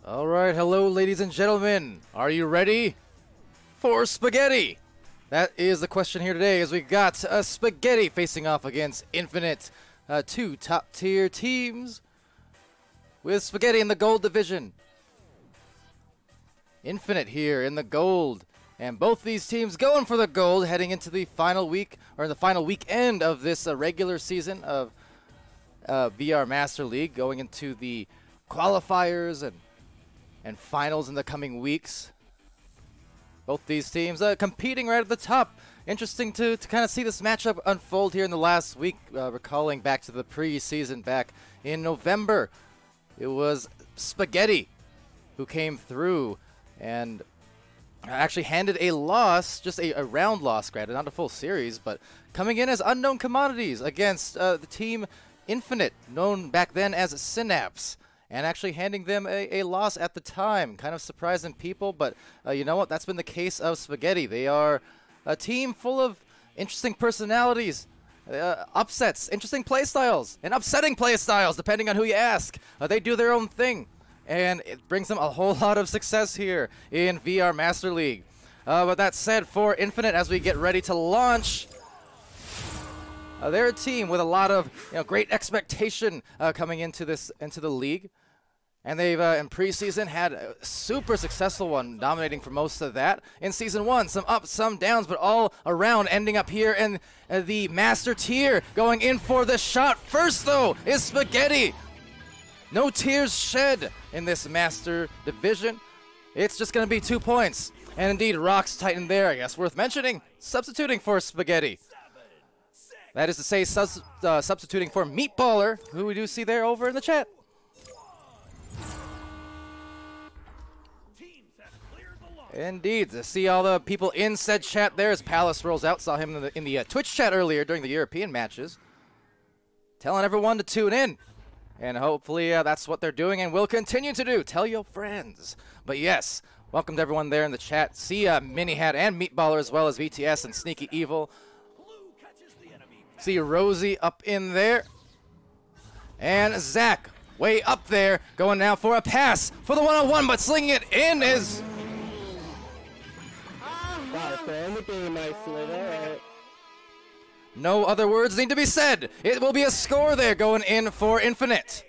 All right, hello, ladies and gentlemen. Are you ready for spaghetti? That is the question here today, as we got spaghetti facing off against Nfinite, two top-tier teams with spaghetti in the gold division. Nfinite here in the gold, and both these teams going for the gold, heading into the final week or the final weekend of this regular season of VR Master League, going into the qualifiers and finals in the coming weeks. Both these teams competing right at the top. Interesting to kind of see this matchup unfold here in the last week, recalling back to the pre-season back in November. It was Spaghetti who came through and actually handed a loss, just a round loss, granted, not a full series, but coming in as unknown commodities against the team Nfinite, known back then as Synapse, and actually handing them a loss at the time. Kind of surprising people, but you know what? That's been the case of Spaghetti. They are a team full of interesting personalities, upsets, interesting playstyles, and upsetting playstyles, depending on who you ask. They do their own thing, and it brings them a whole lot of success here in VR Master League. But that said, for Nfinite, as we get ready to launch, they're a team with a lot of great expectation coming into the league, and they've in preseason had a super successful one, dominating for most of that. In season one, some ups, some downs, but all around ending up here in the master tier. Going in for the shot first, though, is Spaghetti. No tears shed in this master division. It's just going to be 2 points, and indeed, Rocks Titan there, I guess worth mentioning, substituting for Spaghetti. That is to say, substituting for Meatballer, who we do see there over in the chat. Indeed, to see all the people in said chat there as Palace rolls out. Saw him in the Twitch chat earlier during the European matches, telling everyone to tune in. And hopefully that's what they're doing and will continue to do. Tell your friends. But yes, welcome to everyone there in the chat. See Mini Hat and Meatballer, as well as VTS and Sneaky Evil. See Rosie up in there. And Zach way up there, going now for a pass for the one-on-one, but slinging it in is... No other words need to be said. It will be a score there going in for Nfinite.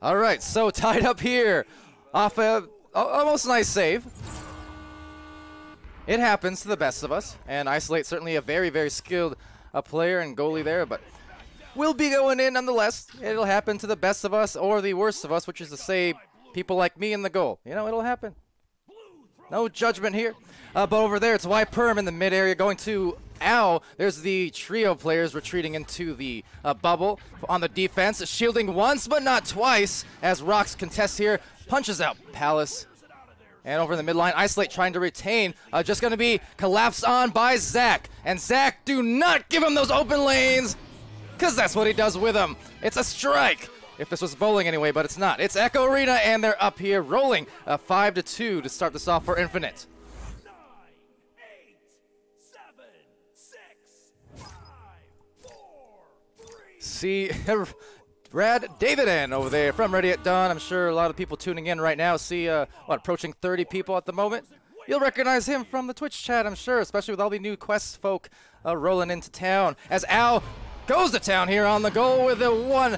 All right, so tied up here off a almost nice save. It happens to the best of us, and Isolate certainly a very, very skilled player and goalie there, but we'll be going in nonetheless. It'll happen to the best of us or the worst of us, which is to say people like me in the goal. It'll happen. No judgment here. But over there, it's Y-Perm in the mid area going to Ow. There's the trio players retreating into the bubble on the defense, shielding once but not twice as Rocks contests here, punches out Palace. And over in the midline, Isolate trying to retain, just going to be collapsed on by Zach. And Zach, do not give him those open lanes, because that's what he does with them. It's a strike. If this was bowling anyway, but it's not. It's Echo Arena, and they're up here rolling 5-2 to start this off for Nfinite. 9, 8, 7, 6, 5, 4, 3. See Brad Davidan over there from Ready at Dawn. I'm sure a lot of people tuning in right now see, approaching 30 people at the moment. You'll recognize him from the Twitch chat, I'm sure, especially with all the new Quest folk rolling into town. As Al goes to town here on the goal with a one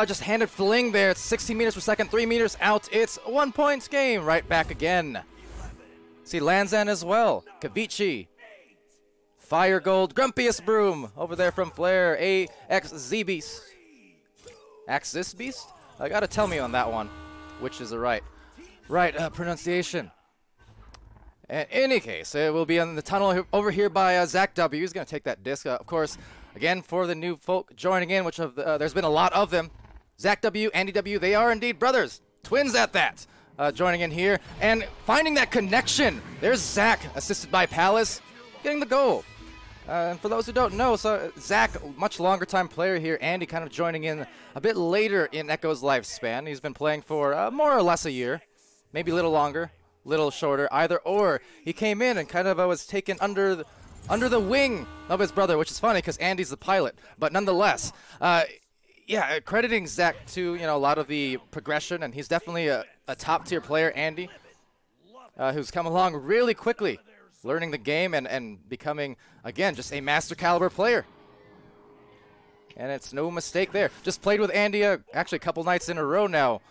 just handed fling there. It's 16 meters per second, 3 meters out. It's 1 point game. Right back again. See Lanzan as well. Kavichi. Fire Gold. Grumpiest Broom over there from Flare. AXZ Beast. Axis Beast? Gotta tell me on that one, which is the right pronunciation. In any case, it will be in the tunnel over here by Zach W. He's gonna take that disc. Of course, again, for the new folk joining in, which there's been a lot of them. Zach W, Andy W, they are indeed brothers. Twins at that. Joining in here and finding that connection. There's Zach, assisted by Palace, getting the goal. And for those who don't know, so Zach, much longer time player here. Andy kind of joining in a bit later in Echo's lifespan. He's been playing for more or less a year, maybe a little longer, little shorter, either or. He came in and kind of was taken under the wing of his brother, which is funny because Andy's the pilot. But nonetheless, yeah, crediting Zach to, a lot of the progression, and he's definitely a top-tier player, Andy, who's come along really quickly, learning the game and becoming, again, just a master caliber player. And it's no mistake there. Just played with Andy actually a couple nights in a row now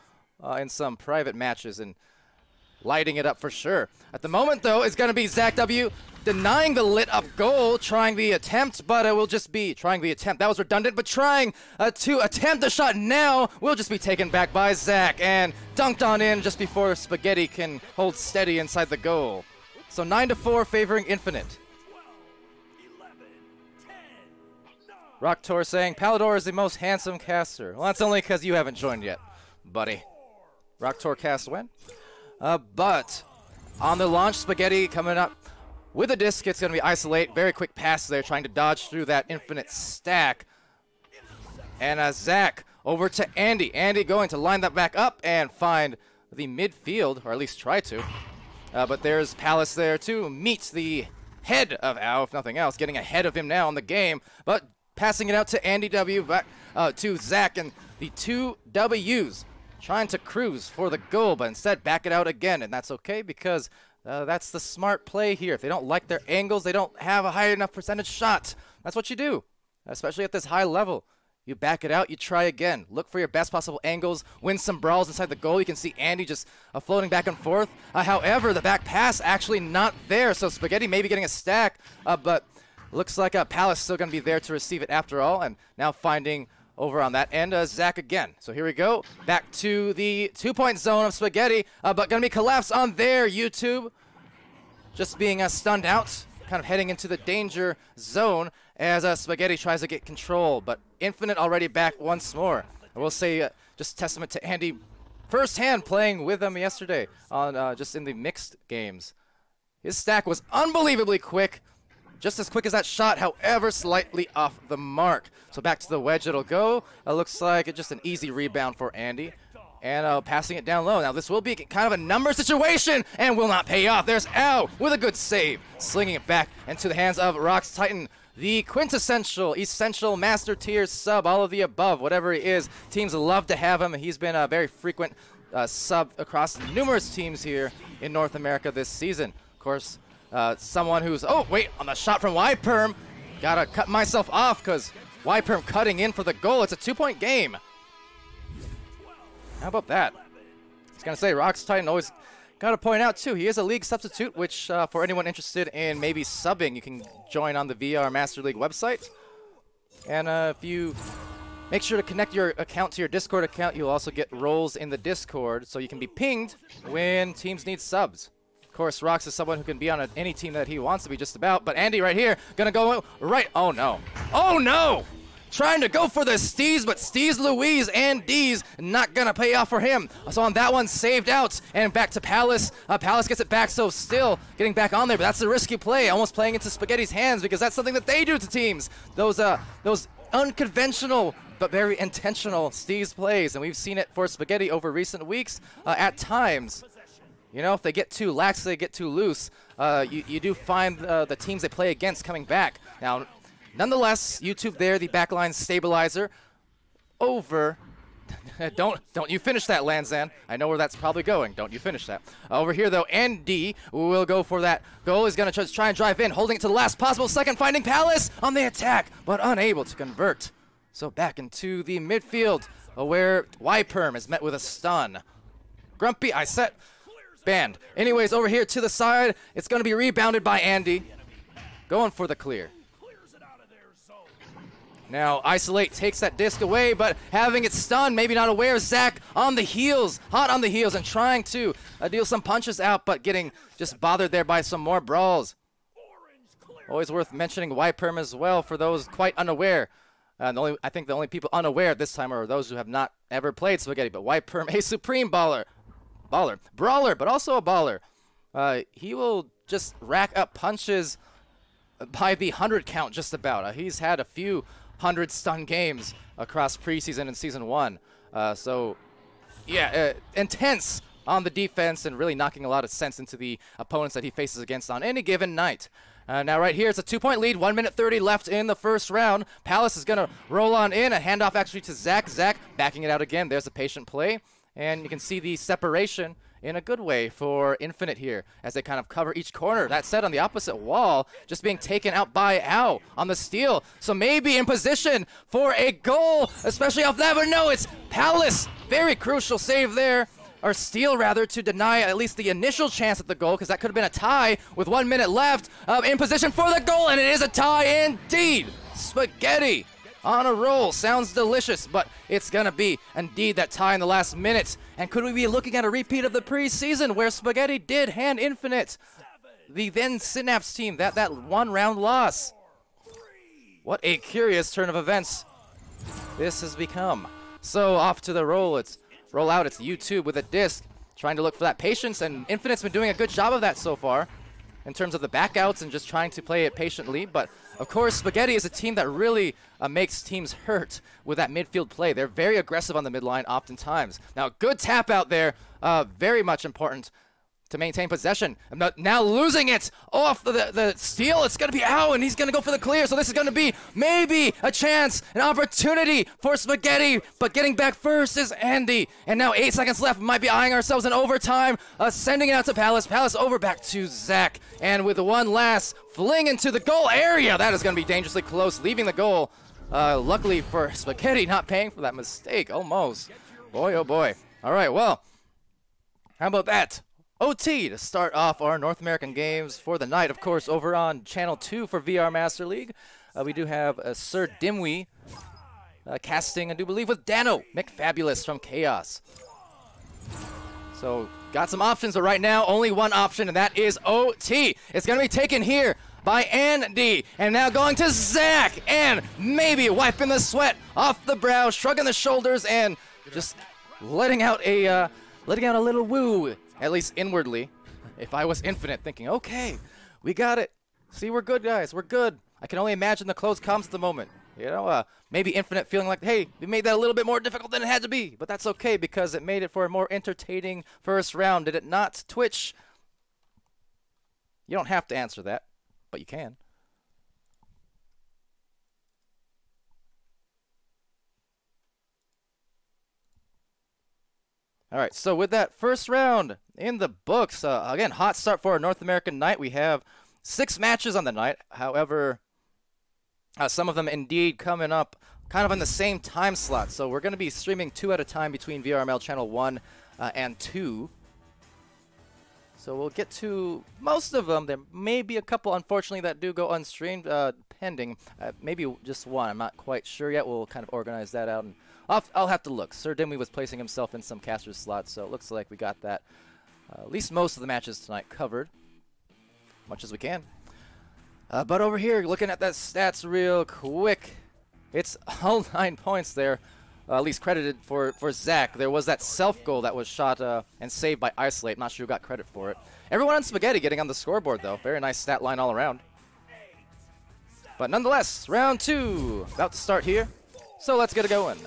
in some private matches and lighting it up for sure. At the moment, though, it's going to be Zach W denying the lit-up goal, trying the attempt, but it will just be trying the attempt. That was redundant, but trying to attempt the shot now will just be taken back by Zach and dunked on in just before Spaghetti can hold steady inside the goal. So 9-4 favoring Nfinite. Rock Tor saying, Palidore is the most handsome caster. Well, that's only because you haven't joined yet, buddy. Rock Tor cast when? But on the launch, Spaghetti coming up with a disc. It's going to be Isolate. Very quick pass there, trying to dodge through that Nfinite stack. And Zach over to Andy. Andy going to line that back up and find the midfield, or at least try to. But there's Palace there to meet the head of Ao, if nothing else, getting ahead of him now in the game. But passing it out to Andy W, back to Zach, and the two W's trying to cruise for the goal, but instead back it out again, and that's okay because that's the smart play here. If they don't like their angles, they don't have a high enough percentage shot. That's what you do, especially at this high level. You back it out, you try again. Look for your best possible angles, win some brawls inside the goal. You can see Andy just floating back and forth. However, the back pass actually not there, so Spaghetti maybe getting a stack, but looks like Palace still going to be there to receive it after all, and now finding over on that end, Zach again. So here we go, back to the two-point zone of Spaghetti, but going to be collapsed on there, YouTube. Just being stunned out, kind of heading into the danger zone as Spaghetti tries to get control, but Nfinite already back once more. I will say, just testament to Andy firsthand playing with them yesterday on just in the mixed games. His stack was unbelievably quick. Just as quick as that shot, however, slightly off the mark. So back to the wedge it'll go. It looks like it's just an easy rebound for Andy. And passing it down low. Now this will be kind of a number situation and will not pay off. There's Ao with a good save. Slinging it back into the hands of Rox Titan. The quintessential, essential, master tier sub, all of the above, whatever he is. Teams love to have him. He's been a very frequent sub across numerous teams here in North America this season. Of course, someone who's, oh, wait, on the shot from YPerm. Gotta cut myself off because YPerm cutting in for the goal. It's a two-point game. How about that? I was going to say, Rox Titan always got to point out, too, he is a league substitute, which for anyone interested in maybe subbing, you can join on the VR Master League website. And if you make sure to connect your account to your Discord account, you'll also get roles in the Discord, so you can be pinged when teams need subs. Of course, Rox is someone who can be on any team that he wants to be just about, but Andy right here, gonna go right, oh no. Oh no! Trying to go for the Steez, but Steez, Louise, and D's not gonna pay off for him. So on that one, saved out, and back to Palace. Palace gets it back, so still getting back on there, but that's a risky play, almost playing into Spaghetti's hands, because that's something that they do to teams. Those unconventional but very intentional Steez plays, and we've seen it for Spaghetti over recent weeks at times. You know, if they get too lax, they get too loose, you do find the teams they play against coming back. Now, nonetheless, YouTube there, the backline stabilizer over. don't you finish that, Lanzan. I know where that's probably going. Don't you finish that. Over here, though, Andy will go for that goal. He's going to try and drive in, holding it to the last possible second, finding Palace on the attack, but unable to convert. So back into the midfield, where YPerm is met with a stun. Grumpy, I set. Banned. Anyways, over here to the side, it's going to be rebounded by Andy. Going for the clear. Now, Isolate takes that disc away, but having it stunned, maybe not aware. Zach on the heels, hot on the heels, and trying to deal some punches out, but getting just bothered there by some more brawls. Always worth mentioning YPerm as well for those quite unaware. I think the only people unaware this time are those who have not ever played Spaghetti, but YPerm, a supreme brawler, but also a baller. He will just rack up punches by the 100 count just about. He's had a few 100 stun games across preseason and season 1. So, yeah, intense on the defense and really knocking a lot of sense into the opponents that he faces against on any given night. Now right here, it's a 2-point lead, 1 minute 30 left in the first round. Palace is going to roll on in, a handoff actually to Zach. Zach backing it out again. There's a patient play, and you can see the separation in a good way for Nfinite here as they kind of cover each corner. That said, on the opposite wall, just being taken out by Ao on the steal. So maybe in position for a goal, especially off that, but no, it's Palace. Very crucial save there. Or steal, rather, to deny at least the initial chance at the goal, because that could have been a tie with 1 minute left. In position for the goal, and it is a tie indeed. Spaghetti on a roll. Sounds delicious, but it's going to be indeed that tie in the last minute. And could we be looking at a repeat of the preseason where Spaghetti did hand Nfinite, the then Synapse team, that 1-round loss? What a curious turn of events this has become. So off to the roll. It's roll out. It's YouTube with a disc, trying to look for that patience, and Nfinite's been doing a good job of that so far in terms of the backouts and just trying to play it patiently. But of course, Spaghetti is a team that really makes teams hurt with that midfield play. They're very aggressive on the midline oftentimes. Now, good tap out there, very much important to maintain possession. Now losing it off the steal. It's going to be Ao, and he's going to go for the clear. So this is going to be maybe a chance, an opportunity for Spaghetti. But getting back first is Andy. And now 8 seconds left. We might be eyeing ourselves in overtime. Sending it out to Palace. Palace over back to Zach. And with one last fling into the goal area. That is going to be dangerously close, leaving the goal. Luckily for Spaghetti, not paying for that mistake. Almost. Boy, oh boy. All right, well, how about that? OT to start off our North American games for the night. Of course, over on Channel 2 for VR Master League, we do have Sir Dimwee casting, I do believe, with Dano McFabulous from Chaos. So, got some options, but right now, only one option, and that is OT. It's going to be taken here by Andy, and now going to Zach, and maybe wiping the sweat off the brow, shrugging the shoulders, and just letting out a little woo. At least inwardly, if I was Nfinite, thinking, okay, we got it. See, we're good, guys. We're good. I can only imagine the close comms at the moment. You know, maybe Nfinite feeling like, hey, we made that a little bit more difficult than it had to be. But that's okay, because it made it for a more entertaining first round. Did it not, Twitch? You don't have to answer that, but you can. All right, so with that first round in the books, again, hot start for our North American night. We have 6 matches on the night. However, some of them indeed coming up kind of in the same time slot. So we're going to be streaming 2 at a time between VRML Channel 1 and 2. So we'll get to most of them. There may be a couple, unfortunately, that do go unstreamed, pending. Maybe just one. I'm not quite sure yet. We'll kind of organize that out, and I'll have to look. Sir Dimwee was placing himself in some caster's slots, so it looks like we got that. At least most of the matches tonight covered, much as we can. But over here, looking at that stats real quick, it's all 9 points there, at least credited for Zach. There was that self-goal that was shot and saved by Isolate. I'm not sure who got credit for it. Everyone on Spaghetti getting on the scoreboard, though. Very nice stat line all around. But nonetheless, round 2 about to start here, so let's get it going.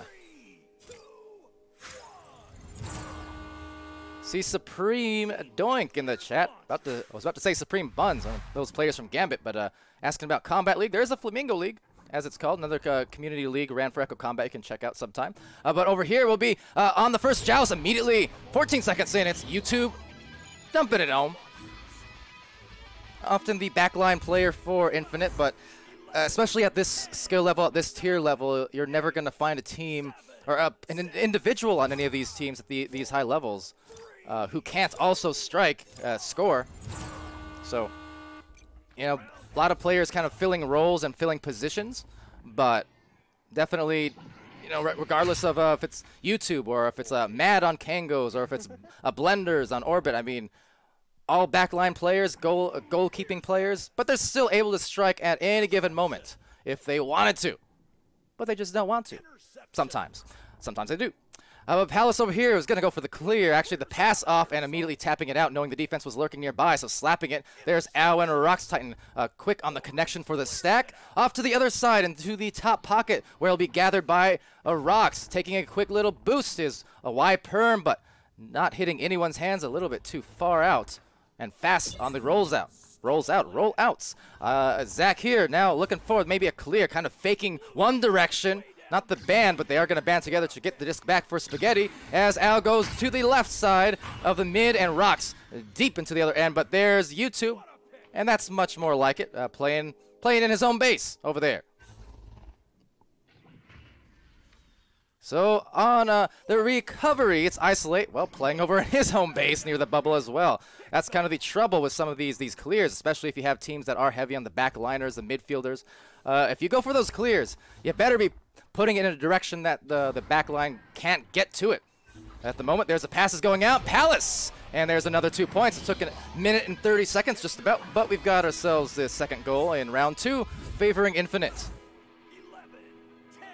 See Supreme Doink in the chat. I was about to say Supreme Buns, those players from Gambit, but asking about Combat League. There is a Flamingo League, as it's called, another community league ran for Echo Combat. You can check out sometime. But over here we'll be on the first joust immediately. 14 seconds in, it's YouTube dumping it home. Often the backline player for Nfinite, but especially at this skill level, at this tier level, you're never going to find a team or an individual on any of these teams at these high levels who can't also strike, score. So, you know, a lot of players kind of filling roles and filling positions, but definitely, you know, regardless of if it's YouTube or if it's Mad on Kangos or if it's Blenders on Orbit, I mean, all backline players, goalkeeping players, but they're still able to strike at any given moment if they wanted to, but they just don't want to. Sometimes they do. Palace over here is going to go for the clear. Actually, the pass off and immediately tapping it out, knowing the defense was lurking nearby, so slapping it. There's Ao and Rocks Titan quick on the connection for the stack. Off to the other side into the top pocket, where it'll be gathered by Rocks. Taking a quick little boost is a Y perm, but not hitting anyone's hands, a little bit too far out and fast on the rolls out. rolls out, roll outs. Zach here now looking forward, maybe a clear, kind of faking one direction. Not the ban, but they are going to band together to get the disc back for Spaghetti as Al goes to the left side of the mid and rocks deep into the other end. But there's YouTube, and that's much more like it, playing in his own base over there. So on the recovery, it's Isolate, well, playing over in his home base near the bubble as well. That's kind of the trouble with some of these clears, especially if you have teams that are heavy on the back liners, the midfielders. If you go for those clears, you better be putting it in a direction that the back line can't get to it. At the moment, there's a passes going out. Palace! And there's another 2 points. It took a minute and 30 seconds just about, but we've got ourselves the second goal in round 2, favoring Nfinite. 11, 10, 9,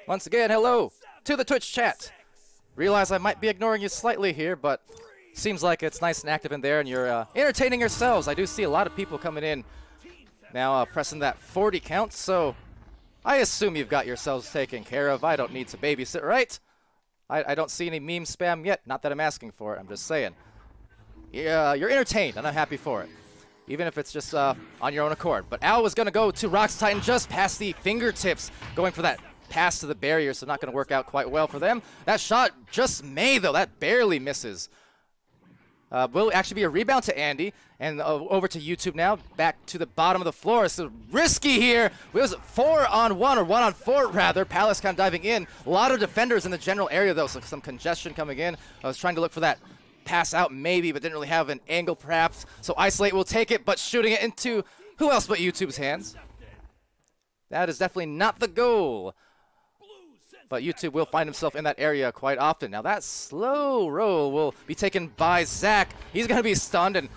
8, Once again, hello to the Twitch chat. Realize I might be ignoring you slightly here, but seems like it's nice and active in there, and you're entertaining yourselves. I do see a lot of people coming in now, pressing that 40 count, so I assume you've got yourselves taken care of. I don't need to babysit, right? I don't see any meme spam yet. Not that I'm asking for it. I'm just saying. Yeah, you're entertained, and I'm happy for it. Even if it's just on your own accord. But Al was going to go to Rock's Titan just past the fingertips, going for that pass to the barrier, so not going to work out quite well for them. That shot just may, though. That barely misses. Will actually be a rebound to Andy, and over to YouTube now, back to the bottom of the floor. So risky here. It was 4-on-1, or 1-on-4 rather. Palace kind of diving in. A lot of defenders in the general area though, so some congestion coming in. I was trying to look for that pass out maybe, but didn't really have an angle perhaps. So Isolate will take it, but shooting it into who else but YouTube's hands. That is definitely not the goal. But YouTube will find himself in that area quite often. Now that slow roll will be taken by Zach. He's going to be stunned and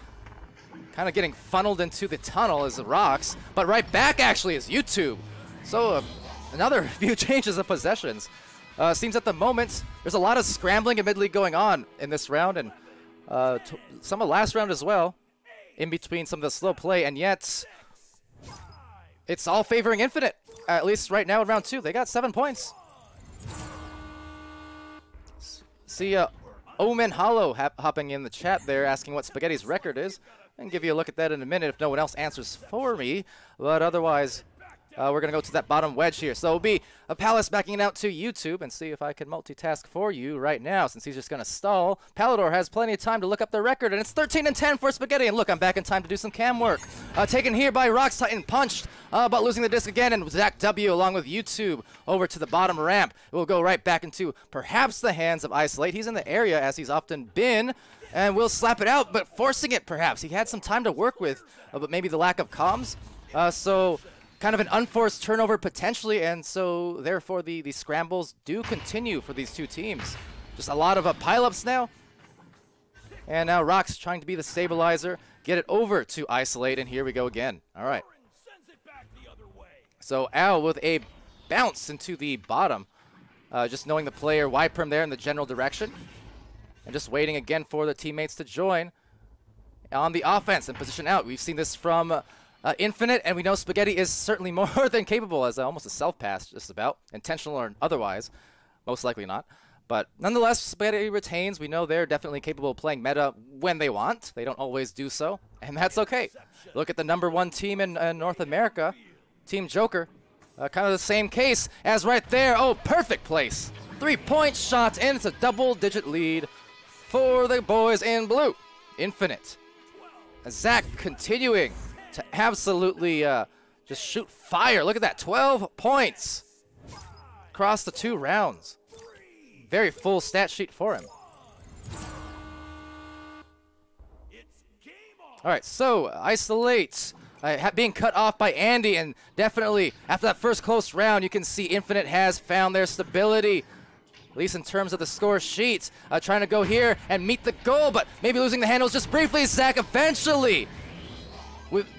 kind of getting funneled into the tunnel as the rocks. But right back actually is YouTube. So another few changes of possessions. Seems at the moment there's a lot of scrambling in mid-league going on in this round, and some of last round as well, in between some of the slow play, and yet it's all favoring Nfinite, at least right now in round 2. They got 7 points. See Omen Hollow hopping in the chat there, asking what Spaghetti's record is. I can give you a look at that in a minute if no one else answers for me. But otherwise, we're going to go to that bottom wedge here. So it'll be a Palace backing it out to YouTube, and see if I can multitask for you right now, since he's just going to stall. Palidore has plenty of time to look up the record, and it's 13-10 for Spaghetti. And look, I'm back in time to do some cam work. Taken here by Rock's Titan, punched, but losing the disc again, and Zach W along with YouTube over to the bottom ramp. It will go right back into perhaps the hands of Isolate. He's in the area as he's often been, and will slap it out, but forcing it perhaps. He had some time to work with, but maybe the lack of comms. So kind of an unforced turnover potentially, and so therefore the scrambles do continue for these two teams. Just a lot of pileups now. And now Rock's trying to be the stabilizer, get it over to Isolate, and here we go again. All right. So Al with a bounce into the bottom, just knowing the player Y-perm there in the general direction, and just waiting again for the teammates to join on the offense and position out. We've seen this from Nfinite, and we know Spaghetti is certainly more than capable as almost a self-pass, just about, intentional or otherwise, most likely not. But nonetheless, Spaghetti retains. We know they're definitely capable of playing meta when they want. They don't always do so, and that's okay. Look at the #1 team in North America, Team Joker. Kind of the same case as right there. Oh, perfect place. 3-point shot, and it's a double-digit lead for the boys in blue. Nfinite. Zach continuing to absolutely just shoot fire. Look at that, 12 points across the 2 rounds. Very full stat sheet for him. All right, so Isolate being cut off by Andy, and definitely after that first close round, you can see Nfinite has found their stability, at least in terms of the score sheet. Trying to go here and meet the goal, but maybe losing the handles just briefly. Zach eventually,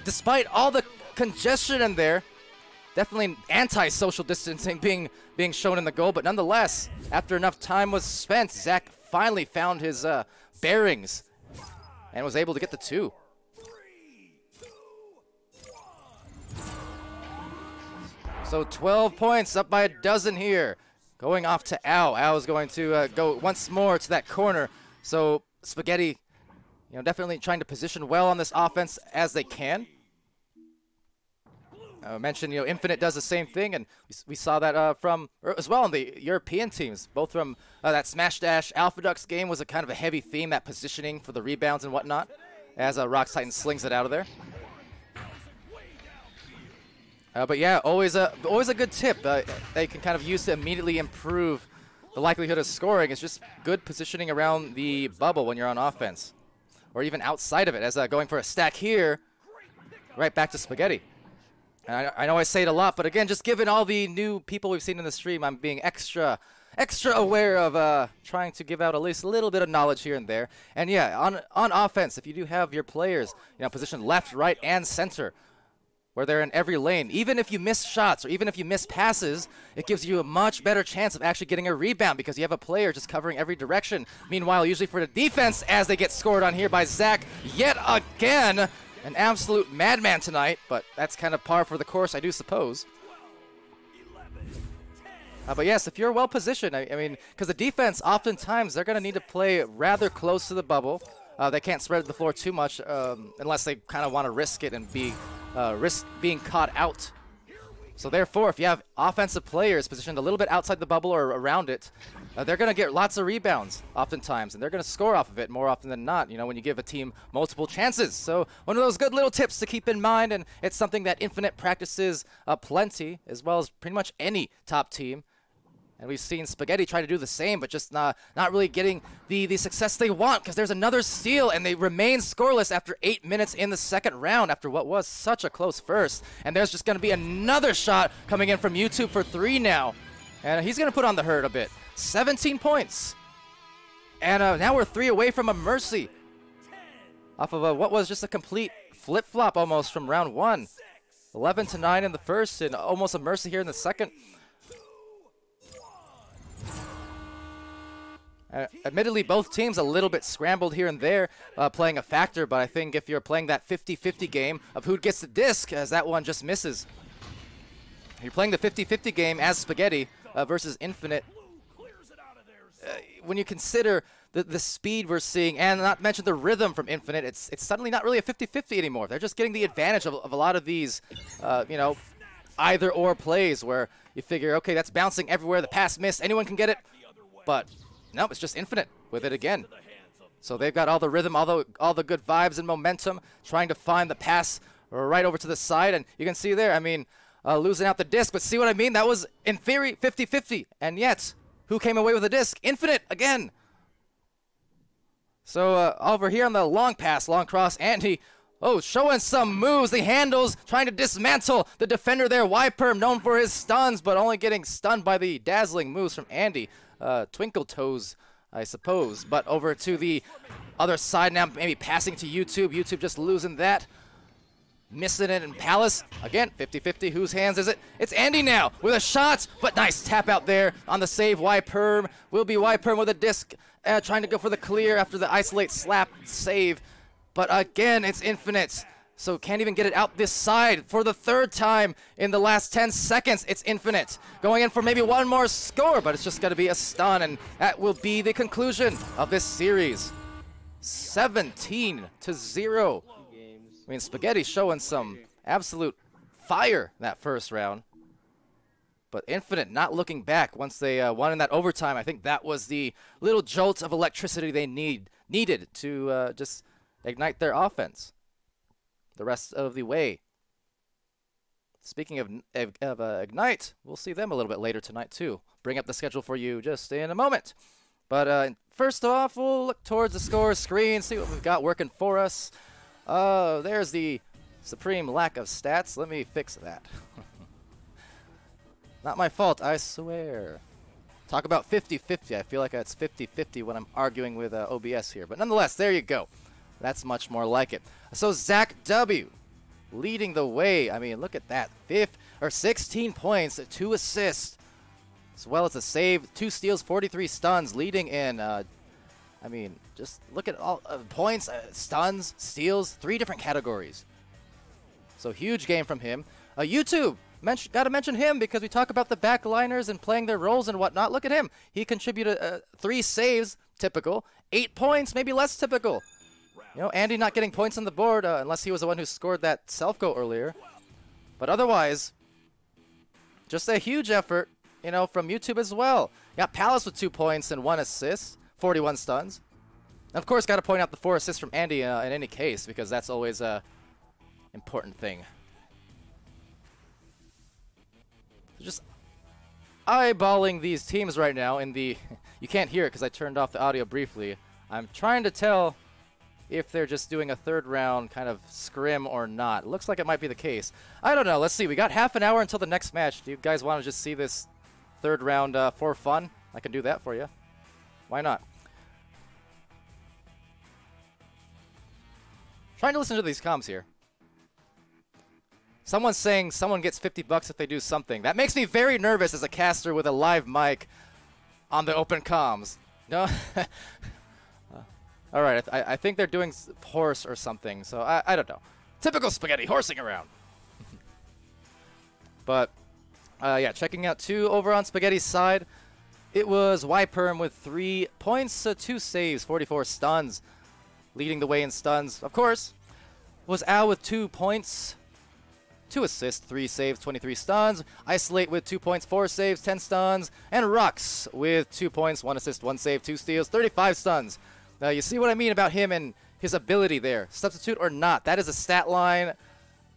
despite all the congestion in there, definitely anti-social distancing being shown in the goal, but nonetheless, after enough time was spent, Zach finally found his bearings and was able to get the 2. So 12 points, up by a dozen here. Going off to Al. Al is going to go once more to that corner. So Spaghetti You know, definitely trying to position well on this offense as they can. I mentioned, you know, Nfinite does the same thing, and we saw that as well in the European teams, both from that Smash Dash Alpha Ducks game was a kind of a heavy theme, that positioning for the rebounds and whatnot, as Rox Titan slings it out of there. But yeah, always a good tip that you can kind of use to immediately improve the likelihood of scoring. It's just good positioning around the bubble when you're on offense, or even outside of it, as going for a stack here, right back to Spaghetti. And I know I say it a lot, but again, just given all the new people we've seen in the stream, I'm being extra aware of trying to give out at least a little bit of knowledge here and there. And yeah, on offense, if you do have your players, you know, positioned left, right, and center, where they're in every lane, even if you miss shots or even if you miss passes, it gives you a much better chance of actually getting a rebound because you have a player just covering every direction. Meanwhile, usually for the defense, as they get scored on here by Zach yet again. An absolute madman tonight, but that's kind of par for the course, I do suppose. But yes, if you're well positioned, I mean, because the defense, oftentimes, they're going to need to play rather close to the bubble. They can't spread the floor too much unless they kind of want to risk it and risk being caught out. So therefore, if you have offensive players positioned a little bit outside the bubble or around it, they're going to get lots of rebounds oftentimes, and they're going to score off of it more often than not, you know, when you give a team multiple chances. So one of those good little tips to keep in mind, and it's something that Nfinite practices plenty, as well as pretty much any top team. And we've seen Spaghetti try to do the same, but just not really getting the success they want, because there's another steal, and they remain scoreless after 8 minutes in the second round after what was such a close first. And there's just going to be another shot coming in from YouTube for 3 now. And he's going to put on the hurt a bit. 17 points. And now we're 3 away from a mercy. Off of what was just a complete flip-flop almost from round 1. 11-9 in the first, and almost a mercy here in the second. Admittedly, both teams a little bit scrambled here and there, playing a factor, but I think if you're playing that 50-50 game of who gets the disc, as that one just misses. You're playing the 50-50 game as Spaghetti versus Nfinite. When you consider the speed we're seeing, and not mention the rhythm from Nfinite, it's suddenly not really a 50-50 anymore. They're just getting the advantage of a lot of these, you know, either-or plays where you figure, okay, that's bouncing everywhere, the pass missed, anyone can get it, but no, it's just Nfinite with it again. So they've got all the rhythm, all the good vibes and momentum, trying to find the pass right over to the side. And you can see there, I mean, losing out the disc. But see what I mean? That was, in theory, 50-50. And yet, who came away with the disc? Nfinite again. So over here on the long pass, long cross, Andy, showing some moves. The handles, trying to dismantle the defender there. Yperm, known for his stuns, but only getting stunned by the dazzling moves from Andy. Twinkle toes, I suppose. But over to the other side now, maybe passing to YouTube. YouTube just losing that. Missing it in Palace. Again, 50-50. Whose hands is it? It's Andy now with a shot, but nice tap out there on the save. Yperm will be Yperm with a disc, trying to go for the clear after the isolate slap save. But again, it's Nfinite. So can't even get it out this side for the 3rd time in the last 10 seconds. It's Nfinite going in for maybe one more score, but it's just going to be a stun, and that will be the conclusion of this series. 17-0. I mean, Spaghetti showing some absolute fire that first round, but Nfinite not looking back once they won in that overtime. I think that was the little jolt of electricity they needed to just ignite their offense the rest of the way. Speaking of Ignite, we'll see them a little bit later tonight too. Bring up the schedule for you just in a moment. But first off, we'll look towards the score screen, see what we've got working for us. There's the supreme lack of stats. Let me fix that. Not my fault, I swear. Talk about 50-50. I feel like it's 50-50 when I'm arguing with OBS here. But nonetheless, there you go. That's much more like it. So Zach W. leading the way. I mean, look at that. 16 points, 2 assists, as well as a save, 2 steals, 43 stuns, leading in, I mean, just look at all points, stuns, steals, 3 different categories. So huge game from him. YouTube, got to mention him because we talk about the backliners and playing their roles and whatnot. Look at him. He contributed 3 saves, typical, 8 points, maybe less typical. You know, Andy not getting points on the board unless he was the one who scored that self-goal earlier. But otherwise, just a huge effort, you know, from YouTube as well. Got Palace with 2 points and 1 assist, 41 stuns. Of course, got to point out the 4 assists from Andy in any case, because that's always a important thing. Just eyeballing these teams right now in the... You can't hear it because I turned off the audio briefly. I'm trying to tell if they're just doing a third round kind of scrim or not. Looks like it might be the case. I don't know. Let's see. We got half an hour until the next match. Do you guys want to just see this third round for fun? I can do that for you. Why not? Trying to listen to these comms here. Someone's saying someone gets 50 bucks if they do something. That makes me very nervous as a caster with a live mic on the open comms. No? All right, I think they're doing horse or something, so I don't know. Typical spaghetti, horsing around. But, yeah, checking out 2 over on Spaghetti's side. It was Yperm with 3 points, 2 saves, 44 stuns. Leading the way in stuns, of course, was Al with 2 points, 2 assists, 3 saves, 23 stuns. Isolate with 2 points, 4 saves, 10 stuns. And Rux with 2 points, 1 assist, 1 save, 2 steals, 35 stuns. Now, you see what I mean about him and his ability there. Substitute or not, that is a stat line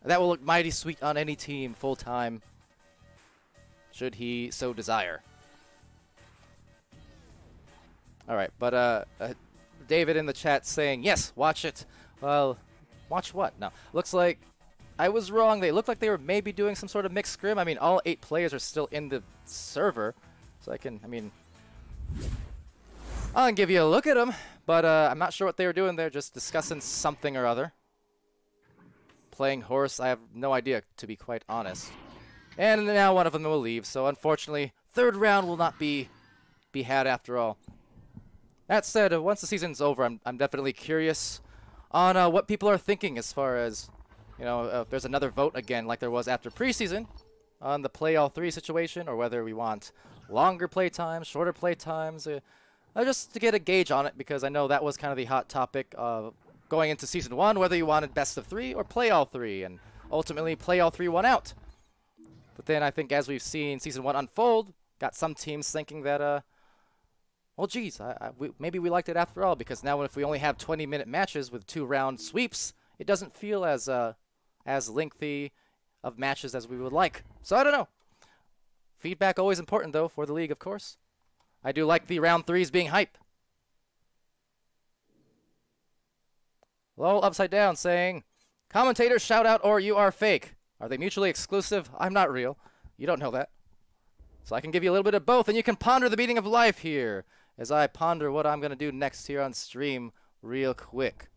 that will look mighty sweet on any team full-time, should he so desire. All right, but David in the chat saying, yes, watch it. Well, watch what? No. Looks like I was wrong. They looked like they were maybe doing some sort of mixed scrim. I mean, all 8 players are still in the server. So I'll give you a look at them, but I'm not sure what they were doing there, just discussing something or other. Playing horse, I have no idea, to be quite honest. And now one of them will leave, so unfortunately, third round will not be had after all. That said, once the season's over, I'm definitely curious on what people are thinking as far as, you know, if there's another vote again like there was after preseason on the play all 3 situation, or whether we want longer play times, shorter play times. Just to get a gauge on it, because I know that was kind of the hot topic of going into Season 1, whether you wanted best of 3 or play all 3, and ultimately play all 3 won out. But then I think as we've seen Season 1 unfold, got some teams thinking that, well, geez, maybe we liked it after all, because now if we only have 20-minute matches with 2-round sweeps, it doesn't feel as lengthy of matches as we would like. So I don't know. Feedback always important, though, for the league, of course. I do like the round 3s being hype. Lol Upside Down saying, commentators shout out or you are fake. Are they mutually exclusive? I'm not real. You don't know that. So I can give you a little bit of both, and you can ponder the meaning of life here as I ponder what I'm going to do next here on stream real quick.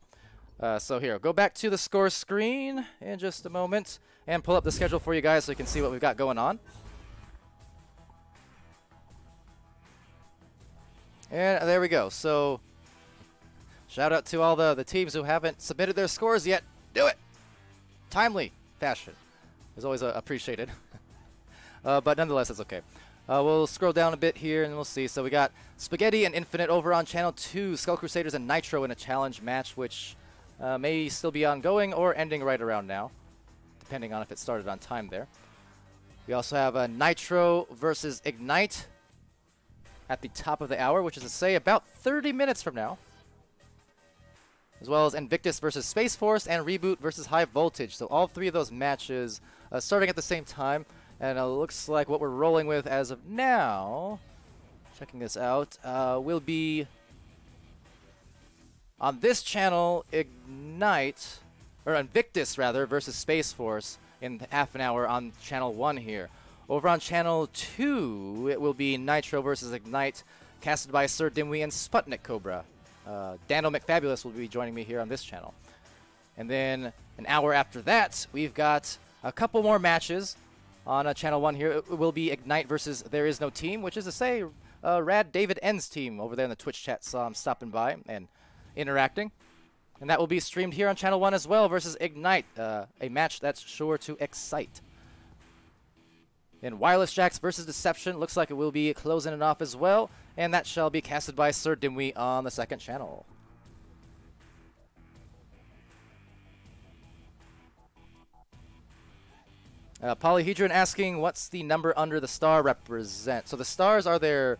So here, go back to the score screen in just a moment and pull up the schedule for you guys so you can see what we've got going on. And there we go. So, shout out to all the teams who haven't submitted their scores yet. Do it! Timely fashion is always appreciated. But nonetheless, it's okay. We'll scroll down a bit here and we'll see. So we got Spaghetti and Nfinite over on Channel 2, Skull Crusaders and Nitro in a challenge match, which may still be ongoing or ending right around now, depending on if it started on time there. We also have Nitro versus Ignite at the top of the hour, which is to say about 30 minutes from now. As well as Invictus versus Space Force and Reboot versus High Voltage. So all 3 of those matches starting at the same time. And it looks like what we're rolling with as of now, checking this out, will be on this channel, Ignite, or Invictus rather, versus Space Force in half an hour on Channel 1 here. Over on Channel 2, it will be Nitro versus Ignite, casted by Sir Dimwee and Sputnik Cobra. Dano McFabulous will be joining me here on this channel. And then an hour after that, we've got a couple more matches on Channel 1 here. It will be Ignite versus There Is No Team, which is to say, Rad David N's team over there in the Twitch chat saw him stopping by and interacting. And that will be streamed here on Channel 1 as well versus Ignite, a match that's sure to excite. And Wireless Jacks versus Deception looks like it will be closing it off as well, and that shall be casted by Sir Dimwee on the second channel. Polyhedron asking, what's the number under the star represent? So the stars are their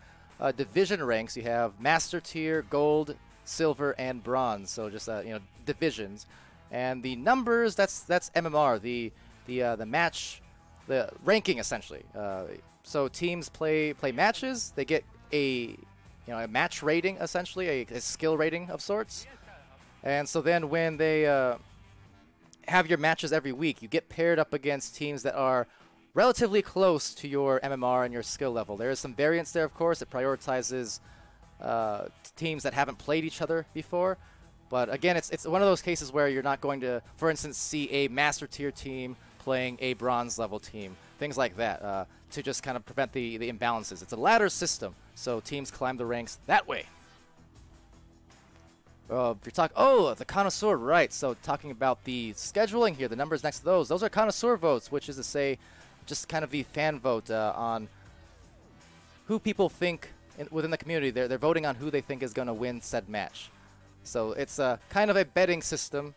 division ranks. You have master tier, gold, silver, and bronze. So just divisions. And the numbers, that's MMR, the match, the ranking essentially. So teams play matches. They get a match rating essentially, a skill rating of sorts. And so then when they have your matches every week, you get paired up against teams that are relatively close to your MMR and your skill level. There is some variance there, of course. It prioritizes teams that haven't played each other before. But again, it's one of those cases where you're not going to, for instance, see a master tier team playing a bronze level team, things like that, to just kind of prevent the imbalances. It's a ladder system, so teams climb the ranks that way. If you're talking, the connoisseur, right? So talking about the scheduling here, the numbers next to those are connoisseur votes, which is to say, just kind of the fan vote on who people think within the community. They're voting on who they think is going to win said match. So it's kind of a betting system,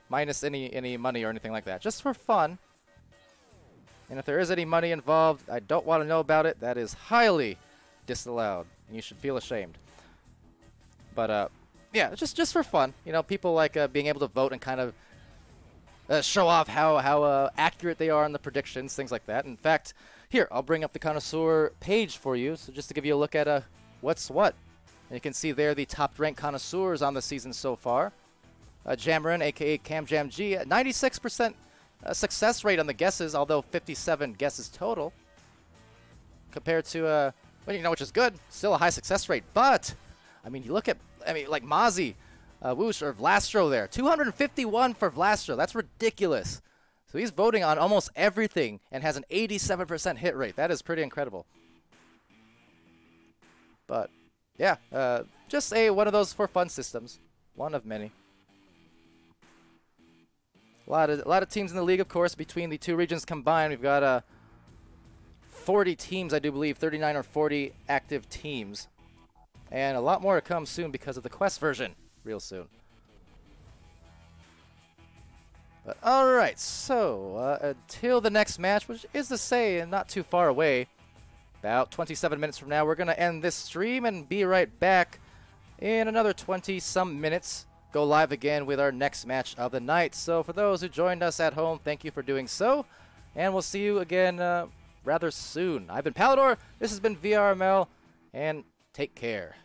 minus any money or anything like that, just for fun. And if there is any money involved, I don't want to know about it. That is highly disallowed, and you should feel ashamed. But yeah, just for fun. People like being able to vote and kind of show off how accurate they are in the predictions, things like that. In fact, here, I'll bring up the connoisseur page for you, so just to give you a look at what's what. And you can see there the top-ranked connoisseurs on the season so far. Jamron, a.k.a. CamJamG, 96% success rate on the guesses, although 57 guesses total. Compared to, which is good, still a high success rate. But, I mean, you look at, like Mozzie, Whoosh, or Vlastro there. 251 for Vlastro. That's ridiculous. So he's voting on almost everything and has an 87% hit rate. That is pretty incredible. But, yeah, just one of those for fun systems. One of many. A lot of teams in the league, of course, between the two regions combined. We've got 40 teams, I do believe, 39 or 40 active teams. And a lot more to come soon because of the Quest version, real soon. But alright, so until the next match, which is to say not too far away, about 27 minutes from now, we're going to end this stream and be right back in another 20-some minutes. Go live again with our next match of the night. So for those who joined us at home, thank you for doing so. And we'll see you again rather soon. I've been Palidore, this has been VRML, and take care.